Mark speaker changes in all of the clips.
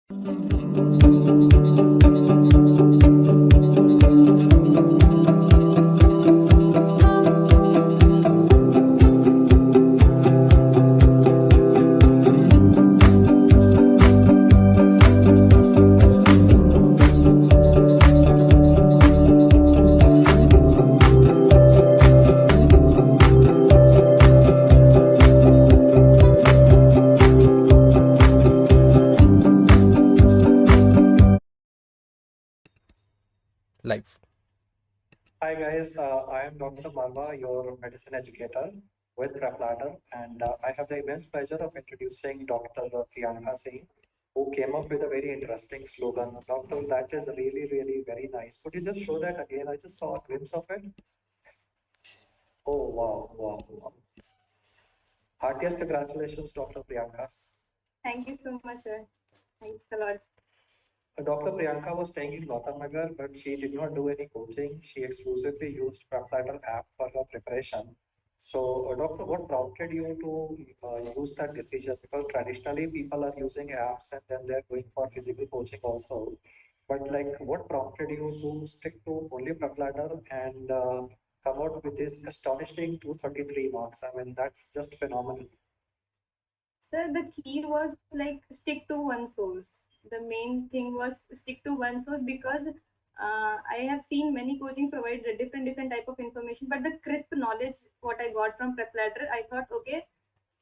Speaker 1: Live.
Speaker 2: Hi guys, I am Dr. Marwah, your medicine educator with PrepLadder, and I have the immense pleasure of introducing Dr. Priyanka Singh, who came up with a very interesting slogan. Doctor, that is really, really very nice. Could you just show that again? I just saw a glimpse of it. Oh, wow, wow, wow. Heartiest congratulations, Dr. Priyanka.
Speaker 3: Thank you so much, sir. Thanks a lot.
Speaker 2: Dr. Priyanka was staying in Gautam Nagar, but she did not do any coaching. She exclusively used PrepLadder app for her preparation. So, doctor, what prompted you to use that decision? Because traditionally people are using apps and then they're going for physical coaching also. But like, what prompted you to stick to only PrepLadder and come out with this astonishing 233 marks? I mean, that's just phenomenal.
Speaker 3: Sir, the key was like stick to one source. The main thing was stick to one source because I have seen many coachings provide a different type of information, but the crisp knowledge what I got from PrepLadder, I thought, okay,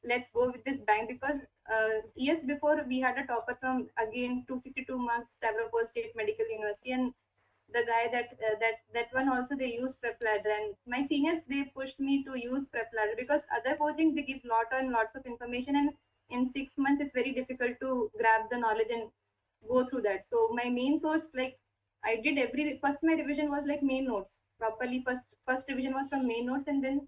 Speaker 3: let's go with this bang because years before we had a topper from again 262 marks Stavropol State Medical University, and the guy that one also they use PrepLadder, and my seniors they pushed me to use PrepLadder because other coaching they give lot and lots of information, and in 6 months it's very difficult to grab the knowledge and go through that. So my main source, like I did every first my revision was like main notes properly. First revision was from main notes, and then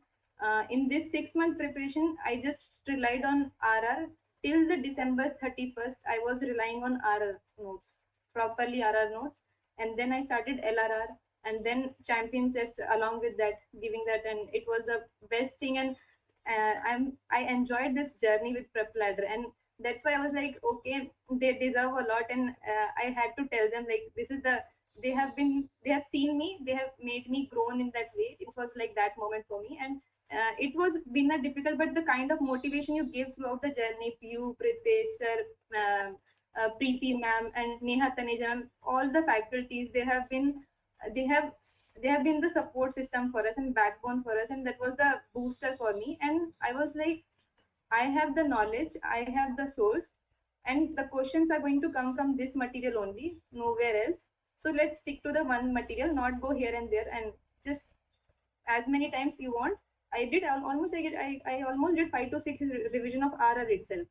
Speaker 3: in this 6 month preparation I just relied on RR till the December 31st. I was relying on RR notes, properly RR notes, and then I started LRR and then champion test along with that, giving that, and it was the best thing. And I enjoyed this journey with PrepLadder, and that's why I was like, okay, they deserve a lot, and I had to tell them like this is the they have seen me, they have made me grown in that way. It was like that moment for me, and it was been a difficult, but the kind of motivation you give throughout the journey, you, Pritesh sir, Preeti ma'am, and Neha Taneja ma'am, all the faculties, they have they have been the support system for us and backbone for us, and that was the booster for me. And I was like, I have the knowledge, I have the source, and the questions are going to come from this material only, nowhere else. So let's stick to the one material, not go here and there, and just as many times you want. I did almost I almost did 5 to 6 revision of RR itself.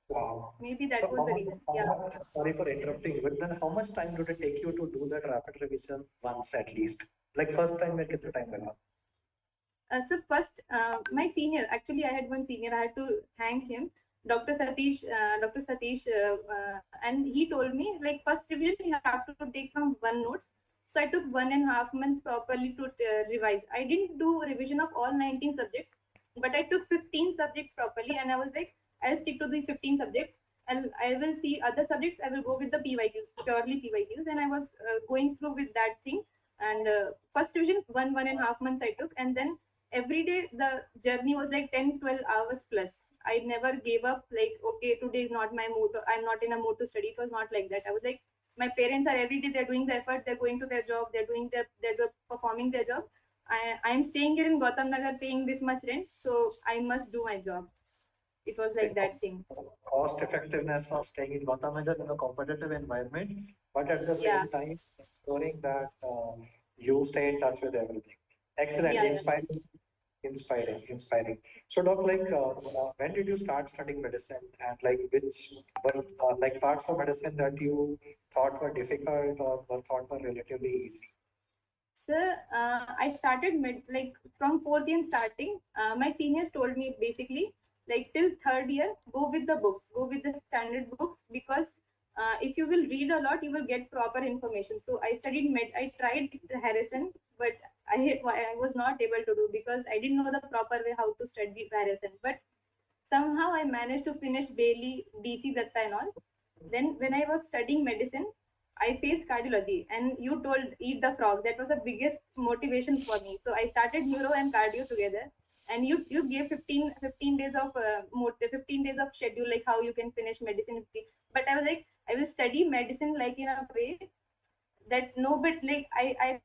Speaker 2: Wow.
Speaker 3: Maybe that
Speaker 2: So
Speaker 3: was the reason.
Speaker 2: how
Speaker 3: Yeah.
Speaker 2: much, sorry for interrupting, but then how much time did it take you to do that rapid revision once at least? Like first time, where the time laga?
Speaker 3: So first, my senior, actually, I had one senior. I had to thank him, Dr. Satish. Dr. Satish, and he told me like first revision you have to take from one notes. So I took 1.5 months properly to revise. I didn't do revision of all 19 subjects, but I took 15 subjects properly, and I was like, I'll stick to these 15 subjects, and I will see other subjects. I will go with the PYQs, purely PYQs, and I was going through with that thing. And first revision, 1.5 months I took, and then every day the journey was like 10-12 hours plus. I never gave up like, okay, today is not my mood, I'm not in a mood to study. It was not like that. I was like, my parents are every day, they're doing the effort, they're going to their job, they're performing their job. I'm staying here in Gautam Nagar paying this much rent, so I must do my job. It was like that thing.
Speaker 2: Cost effectiveness of staying in Gautam Nagar in a competitive environment, but at the
Speaker 3: Yeah.
Speaker 2: same time, ensuring that you stay in touch with everything. Excellent,
Speaker 3: Yeah.
Speaker 2: inspiring. So, Doc, like, when did you start studying medicine, and like which were like parts of medicine that you thought were difficult or were thought were relatively easy?
Speaker 3: So I started like from fourth year starting. My seniors told me basically like till third year, go with the books, go with the standard books, because if you will read a lot, you will get proper information. So I studied I tried Harrison, but I was not able to do because I didn't know the proper way how to study Harrison. But somehow I managed to finish Bailey, DC Datta and all. Then when I was studying medicine, I faced cardiology, and you told eat the frog. That was the biggest motivation for me. So I started neuro and cardio together. And you gave 15 days of 15 days of schedule, like how you can finish medicine in 15. But I was like, I will study medicine like in a way that no, but like I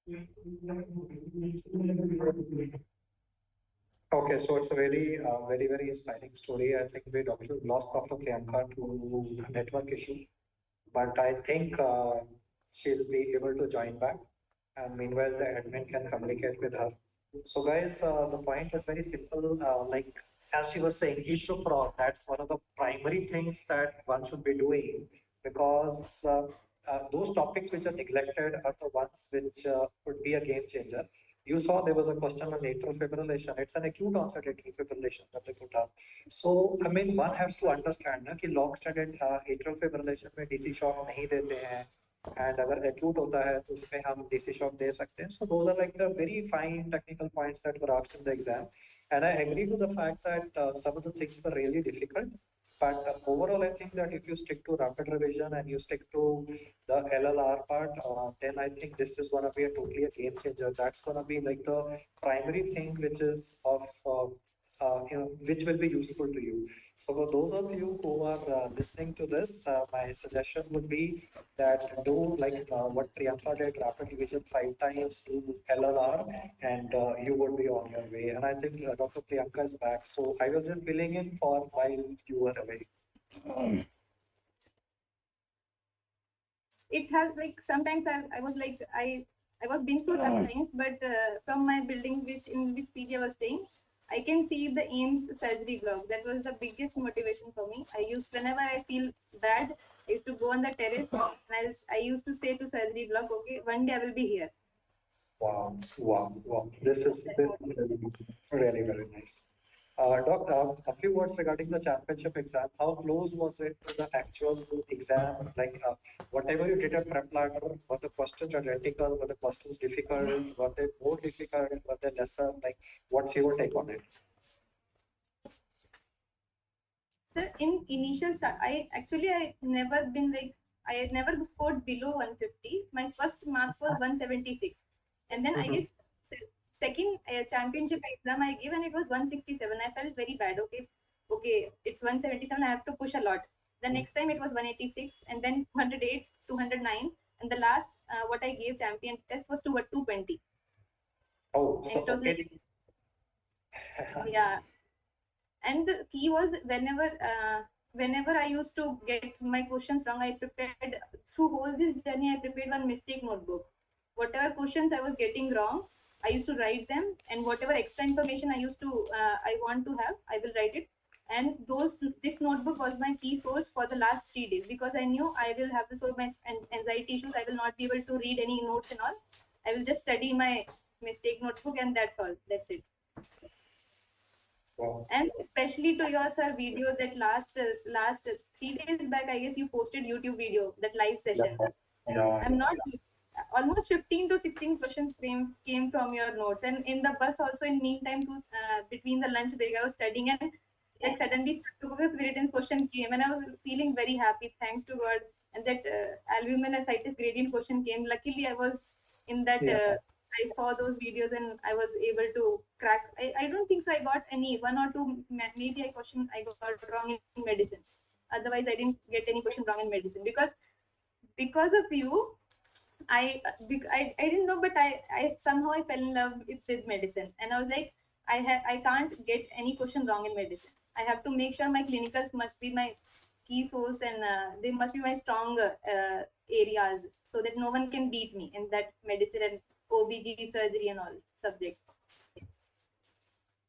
Speaker 3: will not be able to get any question wrong in medicine. I will just study medicine like in a way that no one can beat me in that
Speaker 2: Okay, so it's a really very, very inspiring story. I think we lost Dr. Priyanka to the network issue, but I think she'll be able to join back. And meanwhile, the admin can communicate with her. So, guys, the point is very simple. Like as she was saying, eat the frog. That's one of the primary things that one should be doing because those topics which are neglected are the ones which could be a game changer. You saw there was a question on atrial fibrillation. It's an acute onset atrial fibrillation that they put up. So, I mean, one has to understand ना कि long standing atrial fibrillation में DC shock नहीं देते हैं and अगर acute होता है तो उसमें हम DC shock दे सकते हैं. So those are like the very fine technical points that were asked in the exam, and I agree to the fact that some of the things were really difficult. But overall, I think that if you stick to rapid revision and you stick to the LLR part, then I think this is going to be a totally a game changer. That's going to be like the primary thing which is of which will be useful to you. So for those of you who are listening to this, my suggestion would be that do like what Priyanka did, rapid revision 5 times, do LRR, and you would be on your way. And I think Dr. Priyanka is back. So I was just filling in for while you were away.
Speaker 3: it has like sometimes I was like I was being through tough times, but from my building which in which PG I was staying, I can see the AIMS surgery blog. That was the biggest motivation for me. I used whenever I feel bad, I used to go on the terrace and I used to say to surgery blog, okay, one day I will be here.
Speaker 2: Wow, wow, wow. This is really, really very nice. Doc, a few words regarding the championship exam. How close was it to the actual exam? Like, whatever you did at PrepLadder, were the questions identical? Were the questions difficult? Were they more difficult? Were they lesser? Like, what's your take on it?
Speaker 3: So in initial start, I never been like I had never scored below 150. My first marks was 176, and then I
Speaker 2: Mhm.
Speaker 3: guess second championship exam I gave and it was 167. I felt very bad. Okay, it's 177. I have to push a lot. The next time it was 186, and then 208, 209, and the last what I gave champion test was 220,
Speaker 2: Oh,
Speaker 3: and it
Speaker 2: so
Speaker 3: was like
Speaker 2: it.
Speaker 3: yeah. And the key was whenever I used to get my questions wrong, I prepared through whole this journey. I prepared one mistake notebook. Whatever questions I was getting wrong, I used to write them, and whatever extra information I want to have, I will write it. And this notebook was my key source for the last 3 days, because I knew I will have so much anxiety issues. I will not be able to read any notes and all. I will just study my mistake notebook, and that's all. That's it.
Speaker 2: Wow.
Speaker 3: And especially to your sir video that last 3 days back, I guess you posted YouTube video, that live
Speaker 2: Yeah,
Speaker 3: session.
Speaker 2: yeah,
Speaker 3: I'm not almost 15 to 16 questions came from your notes. And in the bus also, in meantime to between the lunch break, I was studying, and that suddenly Streptococcus viridans question came, and I was feeling very happy, thanks to God. And that albumin ascites gradient question came. Luckily I was in that
Speaker 2: yeah.
Speaker 3: I saw those videos and I was able to crack. I don't think so I got any one or two, maybe I got wrong in medicine. Otherwise I didn't get any question wrong in medicine, because of you I didn't know, but I somehow I fell in love with medicine, and I was like, I can't get any question wrong in medicine. I have to make sure my clinicals must be my key source, and they must be my strong areas, so that no one can beat me in that medicine and OBG surgery and all subjects.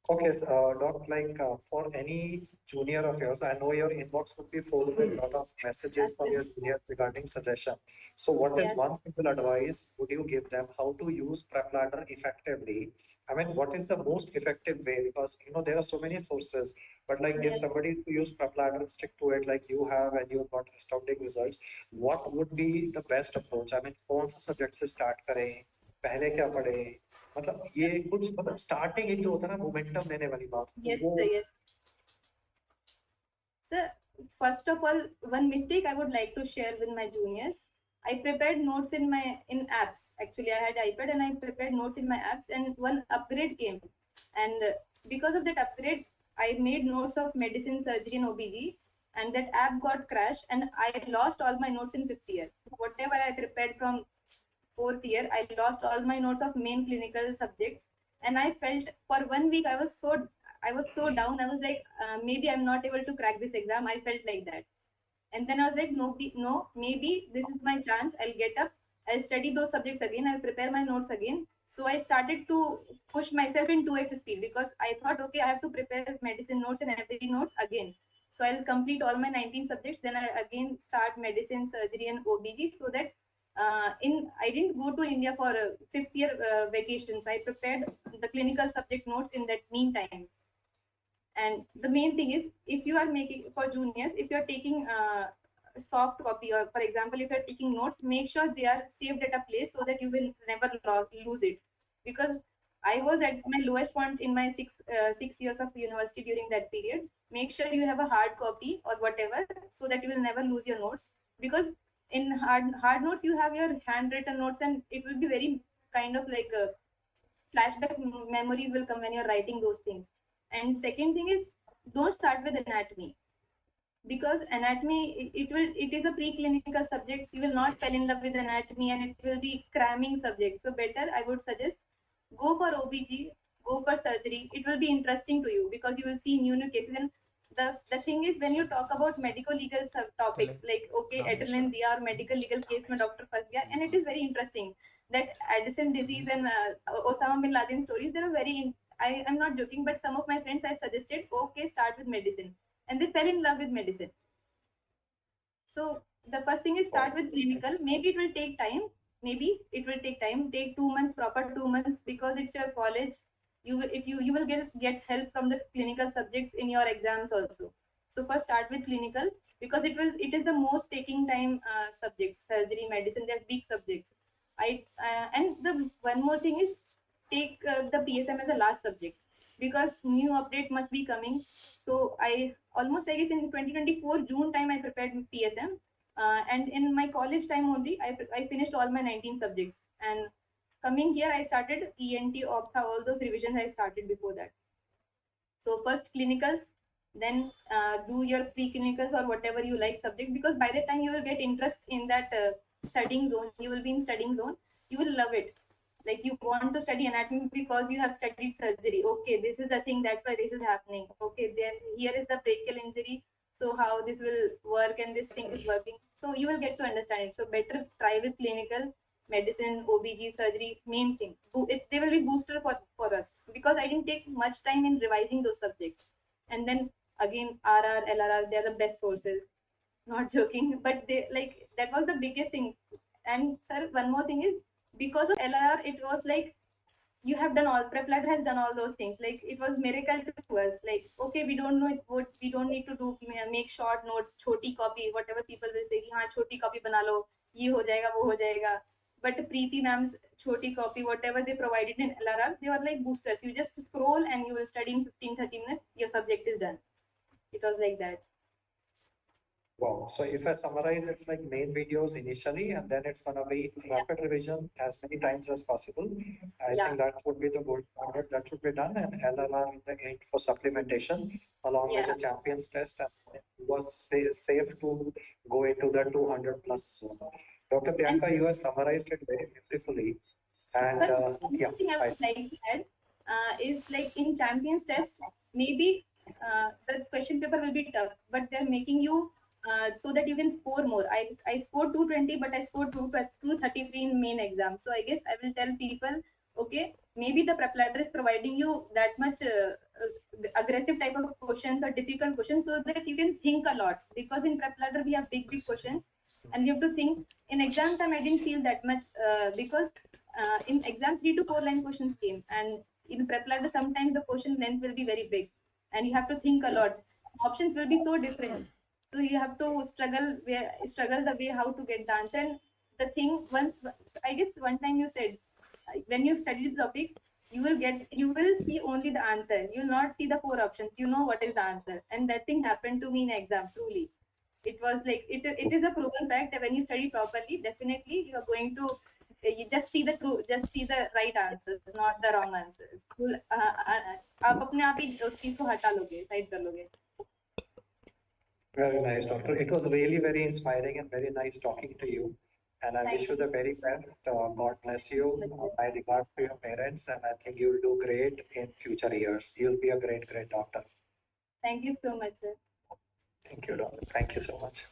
Speaker 2: Okay, so, Doc, like for any junior of yours, I know your inbox would be full with a lot of messages
Speaker 3: Yes,
Speaker 2: from your juniors regarding suggestion. So, what is
Speaker 3: yes,
Speaker 2: one simple advice would you give them how to use PrepLadder effectively? I mean, what is the most effective way? Because there are so many sources, but like if
Speaker 3: yes.
Speaker 2: somebody to use PrepLadder, stick to it like you have and you've got astounding results, what would be the best approach? I mean, कौन सा subject से start करें? पहले क्या पढ़ें? मतलब ये कुछ मतलब स्टार्टिंग ही जो होता है ना मोमेंटम लेने वाली बात,
Speaker 3: Yes,
Speaker 2: वो
Speaker 3: sir, yes. Sir, first of all, one mistake I would like to share with my juniors. I prepared notes in apps. Actually, I had iPad and I prepared notes in my apps, and one upgrade came. And because of that upgrade, I made notes of medicine, surgery, and OBG, and that app got crashed, and I lost all my notes in fifth year. Whatever I prepared from fourth year, I lost all my notes of main clinical subjects, and I felt for 1 week I was so down. I was like, maybe I'm not able to crack this exam. I felt like that, and then I was like, no, maybe this is my chance. I'll get up, I'll study those subjects again, I'll prepare my notes again. So I started to push myself in 2x speed because I thought, okay, I have to prepare medicine notes and every notes again. So I'll complete all my 19 subjects, then I again start medicine, surgery, and OBG, so that in I didn't go to India for fifth year vacations. I prepared the clinical subject notes in that meantime. And the main thing is, if you are making for juniors, if you are taking soft copy, or for example if you are taking notes, make sure they are saved at a place so that you will never lose it. Because I was at my lowest point in my 6 years of university during that period. Make sure you have a hard copy or whatever, so that you will never lose your notes. Because in hard notes you have your handwritten notes, and it will be very kind of like flashback memories will come when you're writing those things. And second thing is, don't start with anatomy, because anatomy, it is a preclinical subject. You will not fall in love with anatomy, and it will be cramming subject. So better, I would suggest, go for OBG, go for surgery. It will be interesting to you because you will see new cases. And the thing is, when you talk about medical legal topics, like okay, adrenaline diya or medical legal case mein doctor fas gaya, and it is very interesting that Addison disease and Osama bin Laden stories, they are I'm not joking, but some of my friends have suggested, okay, start with medicine, and they fell in love with medicine. So the first thing is, start with clinical. Maybe it will take time. Maybe it will take time. Take 2 months, proper 2 months, because it's your college. You will get help from the clinical subjects in your exams also. So first start with clinical, because it is the most taking time subjects. Surgery, medicine, there's big subjects. And the one more thing is, take the PSM as a last subject, because new update must be coming. So I guess in 2024 June time I prepared PSM, and in my college time only I finished all my 19 subjects. And coming here I started ENT, Optha, all those revisions I started before that. So first clinicals, then do your pre-clinicals or whatever you like subject, because by the time you will get interest in that studying zone, you will be in studying zone, you will love it. Like you want to study anatomy because you have studied surgery. Okay, this is the thing, that's why this is happening. Okay, then here is the brachial injury, so how this will work, and this thing is working. So you will get to understand it. So better try with clinical, medicine, OBG, surgery, main thing. They will be booster for us, because I didn't take much time in revising those subjects. And then again, RR, LRR, they are the best sources. Not joking, but they, like, that was the biggest thing. And sir, one more thing is, because of LRR, it was like, you have done all, PrepLadder has done all those things. Like it was miracle to us. Like, okay, we don't know what we don't need to do, make short notes, choti copy, whatever people will say, हाँ छोटी copy बना लो, ये हो जाएगा, वो हो जाएगा. But Preeti ma'am's choti copy, whatever they provided in LRR, they were like boosters. You just scroll and you will study in 15-30 minutes. Your subject is done. It was like that.
Speaker 2: Wow. So if I summarize, it's like main videos initially, and then it's gonna be rapid revision as many times as possible. I
Speaker 3: Yeah.
Speaker 2: think that would be the gold standard that should be done, and LRR in the end for supplementation along with the champions test, and it was safe to go into the 200 plus zone. Dr.
Speaker 3: And
Speaker 2: Priyanka, you have summarized it very beautifully. And
Speaker 3: sir, one
Speaker 2: yeah,
Speaker 3: more thing I
Speaker 2: right.
Speaker 3: would like to add is, like in champions test, maybe the question paper will be tough, but they're making you so that you can score more. I scored 220, but I scored 233 in main exam. So I guess I will tell people, okay, maybe the PrepLadder is providing you that much aggressive type of questions or difficult questions, so that you can think a lot. Because in PrepLadder we have big questions, and you have to think. In exam time I didn't feel that much, because in exam 3 to 4 line questions came, and in PrepLadder sometimes the question length will be very big, and you have to think a lot. Options will be so different, so you have to struggle the way how to get the answer. And the thing, once I guess one time you said, when you study the topic, you will see only the answer. You will not see the four options. You know what is the answer. And that thing happened to me in exam, truly. It was like, it is a proven fact that when you study properly, definitely you are going to, you just see the true, just see the right answers, not the wrong answers. आप अपने आप ही उस चीज को हटा लोगे, side कर लोगे.
Speaker 2: Very nice, doctor. It was really very inspiring and very nice talking to you. And I
Speaker 3: Thank
Speaker 2: wish you the very best. God bless you.
Speaker 3: you.
Speaker 2: My regards to your parents, and I think you'll do great in future years. You'll be a great, great doctor.
Speaker 3: Thank you so much, sir.
Speaker 2: Thank you, doctor. Thank you so much.